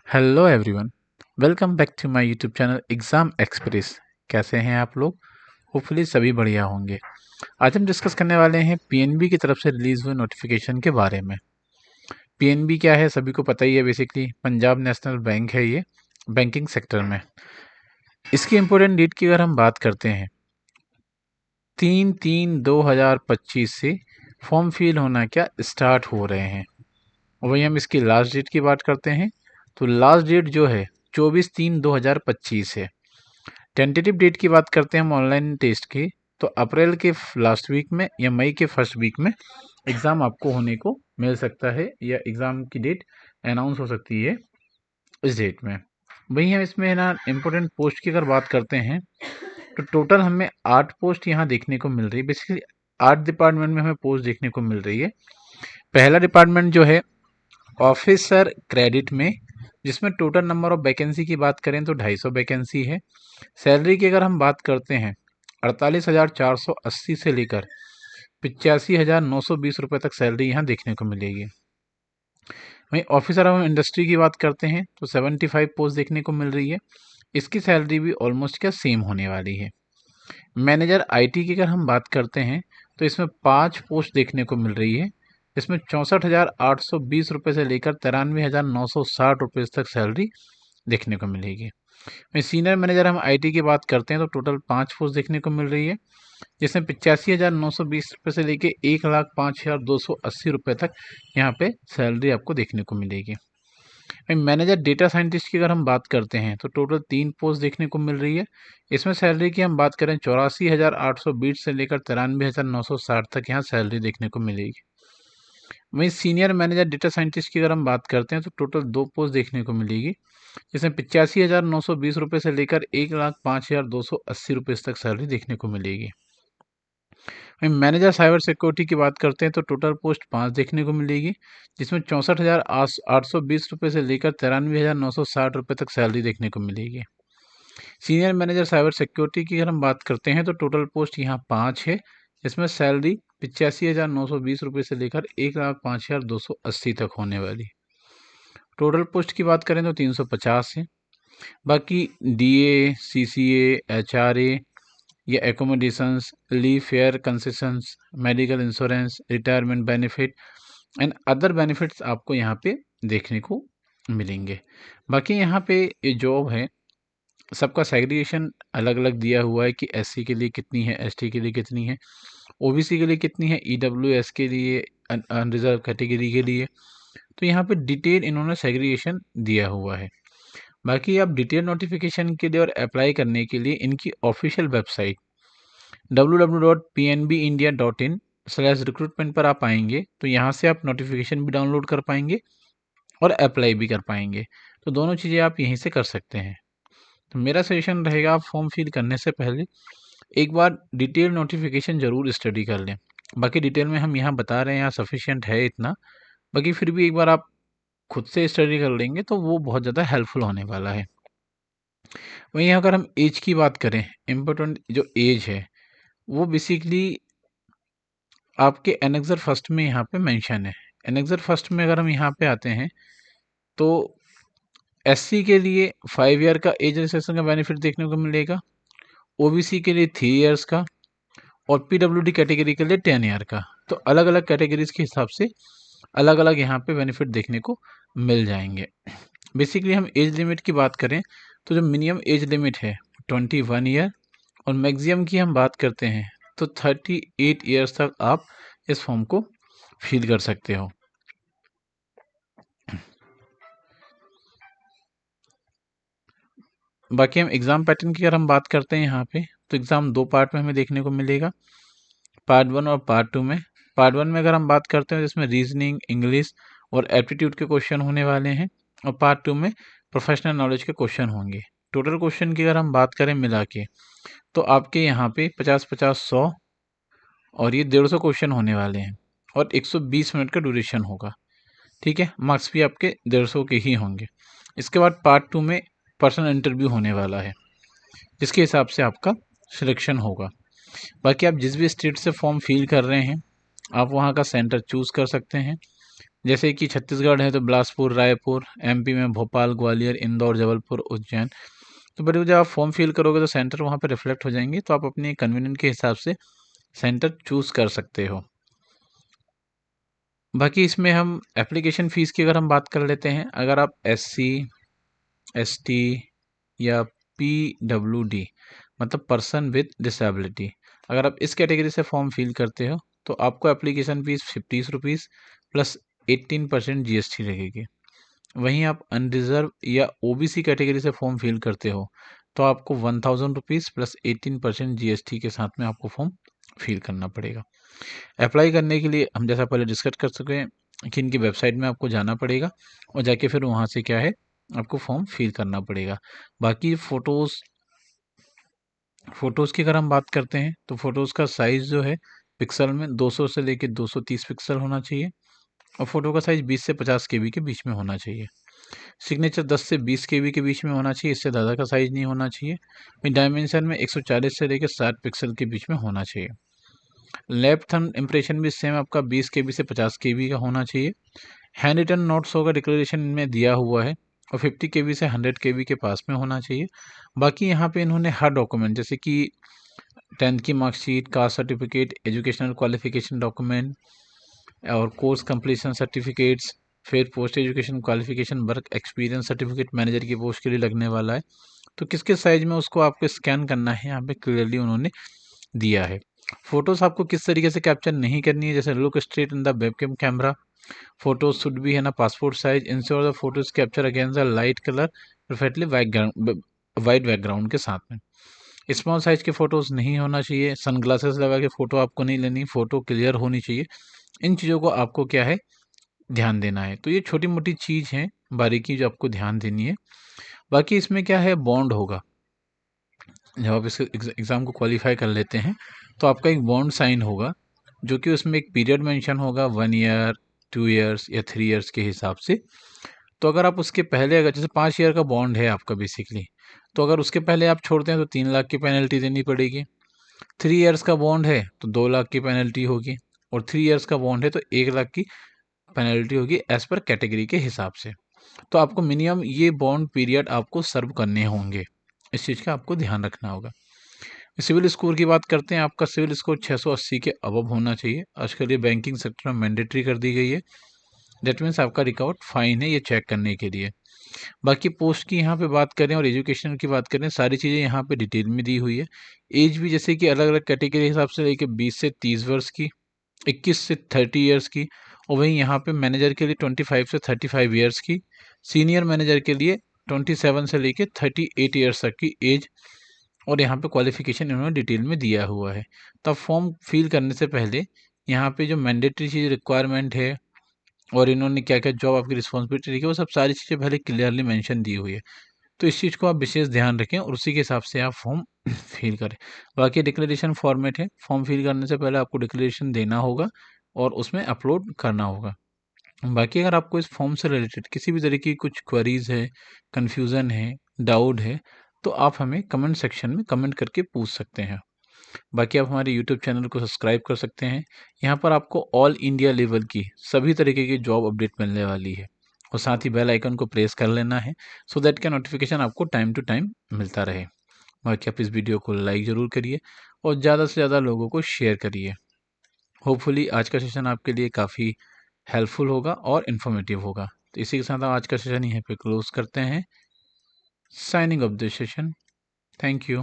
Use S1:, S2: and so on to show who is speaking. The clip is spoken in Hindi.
S1: Hello everyone. Welcome back to my YouTube channel exam express. कैसे हैं आप लोग? होपफुली सभी बढ़िया होंगे। आज हम डिस्कस करने वाले हैं पीएनबी की तरफ से रिलीज़ हुए नोटिफिकेशन के बारे में। पीएनबी क्या है सभी को पता ही है, बेसिकली पंजाब नेशनल बैंक है ये, बैंकिंग सेक्टर में। इसकी इम्पोर्टेंट डेट की अगर हम बात करते हैं 3/3/2025 से फॉर्म फिल होना क्या स्टार्ट हो रहे हैं। वही हम इसकी लास्ट डेट की बात करते हैं तो लास्ट डेट जो है 24/3/2025 है। टेंटेटिव डेट की बात करते हैं हम ऑनलाइन टेस्ट की, तो अप्रैल के लास्ट वीक में या मई के फर्स्ट वीक में एग्ज़ाम आपको होने को मिल सकता है, या एग्ज़ाम की डेट अनाउंस हो सकती है इस डेट में। वही हम इसमें ना इम्पोर्टेंट पोस्ट की अगर बात करते हैं तो टोटल हमें 8 पोस्ट यहाँ देखने को मिल रही है। बेसिकली 8 डिपार्टमेंट में हमें पोस्ट देखने को मिल रही है। पहला डिपार्टमेंट जो है ऑफिसर क्रेडिट में, जिसमें टोटल नंबर ऑफ वैकेंसी की बात करें तो 250 वैकेंसी है। सैलरी की अगर हम बात करते हैं 48,480 से लेकर 85,920 रुपये तक सैलरी यहाँ देखने को मिलेगी। वहीं ऑफिसर ऑफ इंडस्ट्री की बात करते हैं तो 75 पोस्ट देखने को मिल रही है। इसकी सैलरी भी ऑलमोस्ट क्या सेम होने वाली है। मैनेजर आईटी की अगर हम बात करते हैं तो इसमें 5 पोस्ट देखने को मिल रही है। इसमें 64,820 रुपये से लेकर 93,960 रुपये तक सैलरी देखने को मिलेगी। वहीं सीनियर मैनेजर हम आईटी की बात करते हैं तो टोटल 5 पोस्ट देखने को मिल रही है, जिसमें 85,920 रुपये से लेकर 1,05,280 रुपये तक यहाँ पे सैलरी आपको देखने को मिलेगी। वहीं मैनेजर डेटा साइंटिस्ट की अगर हम बात करते हैं तो टोटल 3 पोस्ट देखने को मिल रही है। इसमें सैलरी की हम बात करें 84,820 से लेकर 93,960 तक यहाँ सैलरी देखने को मिलेगी। वहीं सीनियर मैनेजर डेटा साइंटिस्ट की अगर हम बात करते हैं तो टोटल 2 पोस्ट देखने को मिलेगी, जिसमें 85,920 रुपये से लेकर 1,05,280 रुपये तक सैलरी देखने को मिलेगी। वहीं मैनेजर साइबर सिक्योरिटी की बात करते हैं तो टोटल पोस्ट 5 देखने को मिलेगी, जिसमें 64,820 रुपये से लेकर 93,960 रुपये तक सैलरी देखने को मिलेगी। सीनियर मैनेजर साइबर सिक्योरिटी की अगर हम बात करते हैं तो टोटल पोस्ट यहाँ 5 है, जिसमें सैलरी 85,920 रुपये से लेकर 1,05,280 तक होने वाली। टोटल पोस्ट की बात करें तो 350 है। बाकी डीए, सीसीए, एचआरए या accommodations, leave fare concessions, medical insurance, retirement benefit and other benefits आपको यहाँ पे देखने को मिलेंगे। बाकी यहाँ पे ये जॉब है, सबका सेग्रीगेशन अलग अलग दिया हुआ है कि एससी के लिए कितनी है, एसटी के लिए कितनी है, ओबीसी के लिए कितनी है, ईडब्ल्यूएस के लिए, अनरिजर्व कैटेगरी के लिए। तो यहाँ पे डिटेल इन्होंने सेग्रीगेशन दिया हुआ है। बाकी आप डिटेल नोटिफिकेशन के लिए और अप्लाई करने के लिए इनकी ऑफिशियल वेबसाइट www.pnbindia.in/recruitment पर आप आएंगे तो यहाँ से आप नोटिफिकेशन भी डाउनलोड कर पाएंगे और अप्लाई भी कर पाएंगे। तो दोनों चीज़ें आप यहीं से कर सकते हैं। तो मेरा सजेशन रहेगा, आप फॉर्म फिल करने से पहले एक बार डिटेल नोटिफिकेशन ज़रूर स्टडी कर लें। बाकी डिटेल में हम यहाँ बता रहे हैं, यहाँ सफिशिएंट है इतना। बाकी फिर भी एक बार आप खुद से स्टडी कर लेंगे तो वो बहुत ज़्यादा हेल्पफुल होने वाला है। वहीं अगर हम एज की बात करें, इम्पोर्टेंट जो एज है वो बेसिकली आपके एनेक्सर फर्स्ट में यहाँ पे मेंशन है। एनेक्सर फर्स्ट में अगर हम यहाँ पे आते हैं तो एससी के लिए 5 ईयर का एज रिलैक्सेशन का बेनिफिट देखने को मिलेगा, ओबीसी के लिए 3 ईयर्स का और पीडब्ल्यूडी कैटेगरी के लिए 10 ईयर का। तो अलग अलग कैटेगरीज के हिसाब से अलग अलग यहाँ पे बेनिफिट देखने को मिल जाएंगे। बेसिकली हम एज लिमिट की बात करें तो जो मिनिमम एज लिमिट है 21 ईयर और मैक्सिमम की हम बात करते हैं तो 38 ईयर्स तक आप इस फॉर्म को फिल कर सकते हो। बाकी हम एग्ज़ाम पैटर्न की अगर हम बात करते हैं यहाँ पे तो एग्ज़ाम 2 पार्ट में हमें देखने को मिलेगा, पार्ट 1 और पार्ट 2 में। पार्ट 1 में अगर हम बात करते हैं जिसमें रीजनिंग, इंग्लिश और एप्टीट्यूड के क्वेश्चन होने वाले हैं, और पार्ट 2 में प्रोफेशनल नॉलेज के क्वेश्चन होंगे। टोटल क्वेश्चन की अगर हम बात करें मिला के तो आपके यहाँ पे 50-50, 100 और ये 150 क्वेश्चन होने वाले हैं और 120 मिनट का ड्यूरेशन होगा। ठीक है, मार्क्स भी आपके 150 के ही होंगे। इसके बाद पार्ट 2 में पर्सनल इंटरव्यू होने वाला है, जिसके हिसाब से आपका सिलेक्शन होगा। बाकी आप जिस भी स्टेट से फॉर्म फिल कर रहे हैं आप वहाँ का सेंटर चूज़ कर सकते हैं। जैसे कि छत्तीसगढ़ है तो बिलासपुर, रायपुर, एमपी में भोपाल, ग्वालियर, इंदौर, जबलपुर, उज्जैन। तो बड़े जब आप फॉर्म फिल करोगे तो सेंटर वहाँ पे रिफ्लेक्ट हो जाएंगे, तो आप अपने कन्वीनियंट के हिसाब से सेंटर चूज़ कर सकते हो। बाकी इसमें हम एप्लीकेशन फ़ीस की अगर हम बात कर लेते हैं, अगर आप एससी, एसटी या पीडब्ल्यूडी मतलब पर्सन विद डिसेबिलिटी, अगर आप इस कैटेगरी से फॉर्म फिल करते हो तो आपको application fees 50 rupees plus 18% GST लगेगी। वहीं आप अनरिजर्व या ओबीसी कैटेगरी से फॉर्म फिल करते हो तो आपको 1000 रुपीज़ प्लस 18% जीएसटी के साथ में आपको फॉर्म फिल करना पड़ेगा। अप्लाई करने के लिए हम जैसा पहले डिस्कस कर चुके हैं कि इनकी वेबसाइट में आपको जाना पड़ेगा और जाके फिर वहाँ से क्या है आपको फॉर्म फिल करना पड़ेगा। बाकी फ़ोटोज़ की अगर हम बात करते हैं तो फ़ोटोज़ का साइज़ जो है पिक्सल में 200 से लेकर 230 पिक्सल होना चाहिए और फ़ोटो का साइज़ 20 से 50 केबी के बीच में होना चाहिए। सिग्नेचर 10 से 20 केबी के बीच में होना चाहिए, इससे ज़्यादा का साइज़ नहीं होना चाहिए। डायमेंशन में 140 से लेकर 60 पिक्सल के बीच में होना चाहिए। लेफ्ट थंब इम्प्रेशन भी सेम आपका 20 केबी से 50 केबी का होना चाहिए। हैंड रिटन नोट्स होगा डिक्लेरेशन में दिया हुआ है और 50 केबी से 100 केबी के पास में होना चाहिए। बाकी यहाँ पे इन्होंने हर डॉक्यूमेंट जैसे कि 10th की marksheet, caste certificate, educational qualification document और कोर्स कंप्लीशन सर्टिफिकेट्स, फिर post education qualification, work experience certificate manager की पोस्ट के लिए लगने वाला है। तो किस किस साइज में उसको आपको स्कैन करना है यहाँ पे क्लियरली उन्होंने दिया है। फोटोज आपको किस तरीके से कैप्चर नहीं करनी है, जैसे look straight in the webcam camera, photos should be है ना passport size, ensure the photos capture against the light colour perfectly white background के साथ में। स्मॉल साइज के फोटोज नहीं होना चाहिए, सनग्लासेस लगा के फोटो आपको नहीं लेनी, फोटो क्लियर होनी चाहिए। इन चीज़ों को आपको क्या है ध्यान देना है। तो ये छोटी मोटी चीज़ हैं बारीकी जो आपको ध्यान देनी है। बाकी इसमें क्या है बॉन्ड होगा, जब आप इस एग्ज़ाम को क्वालिफाई कर लेते हैं तो आपका एक बॉन्ड साइन होगा जो कि उसमें एक पीरियड मेंशन होगा 1 ईयर, 2 ईयर्स या 3 ईयर्स के हिसाब से। तो अगर आप उसके पहले अगर जैसे 5 ईयर का बॉन्ड है आपका बेसिकली, तो अगर उसके पहले आप छोड़ते हैं तो 3 लाख की पेनल्टी देनी पड़ेगी। 3 ईयर्स का बॉन्ड है तो 2 लाख की पेनल्टी होगी और 3 ईयर्स का बॉन्ड है तो 1 लाख की पेनल्टी होगी एज पर कैटेगरी के हिसाब से। तो आपको मिनिमम ये बॉन्ड पीरियड आपको सर्व करने होंगे, इस चीज़ का आपको ध्यान रखना होगा। सिविल स्कोर की बात करते हैं, आपका सिविल स्कोर 680 के अबव होना चाहिए। आजकल ये बैंकिंग सेक्टर में मैंडेटरी कर दी गई है, दैट मीन्स आपका रिकॉर्ड फाइन है ये चेक करने के लिए। बाकी पोस्ट की यहाँ पे बात करें और एजुकेशन की बात करें, सारी चीज़ें यहाँ पे डिटेल में दी हुई है। एज भी जैसे कि अलग अलग कैटेगरी के हिसाब से लेके 20 से 30 वर्ष की, 21 से 30 ईयर्स की, और वहीं यहाँ पे मैनेजर के लिए 25 से 35 ईयर्स की, सीनियर मैनेजर के लिए 27 से लेके 38 ईयर्स तक की एज, और यहाँ पे क्वालिफिकेशन इन्होंने डिटेल में दिया हुआ है। तब फॉर्म फिल करने से पहले यहाँ पे जो मैंडेटरी चीज़ रिक्वायरमेंट है और इन्होंने क्या-क्या जॉब आपकी रिस्पॉन्सिबिलिटी रखी है, वो सब सारी चीज़ें पहले क्लियरली मेंशन दी हुई है। तो इस चीज़ को आप विशेष ध्यान रखें और उसी के हिसाब से आप फॉर्म फिल करें। बाकी डिक्लेरेशन फॉर्मेट है, फॉर्म फिल करने से पहले आपको डिक्लेरेशन देना होगा और उसमें अपलोड करना होगा। बाकी अगर आपको इस फॉर्म से रिलेटेड किसी भी तरह की कुछ क्वेरीज़ है, कन्फ्यूज़न है, डाउट है, तो आप हमें कमेंट सेक्शन में कमेंट करके पूछ सकते हैं। बाकी आप हमारे यूट्यूब चैनल को सब्सक्राइब कर सकते हैं। यहाँ पर आपको ऑल इंडिया लेवल की सभी तरीके की जॉब अपडेट मिलने वाली है और साथ ही बेल आइकन को प्रेस कर लेना है सो दैट का नोटिफिकेशन आपको टाइम टू टाइम मिलता रहे। बाकी आप इस वीडियो को लाइक ज़रूर करिए और ज़्यादा से ज़्यादा लोगों को शेयर करिए। होपफुली आज का सेशन आपके लिए काफ़ी हेल्पफुल होगा और इन्फॉर्मेटिव होगा। तो इसी के साथ हम आज का सेशन यहीं पे क्लोज करते हैं। Signing off the session. Thank you.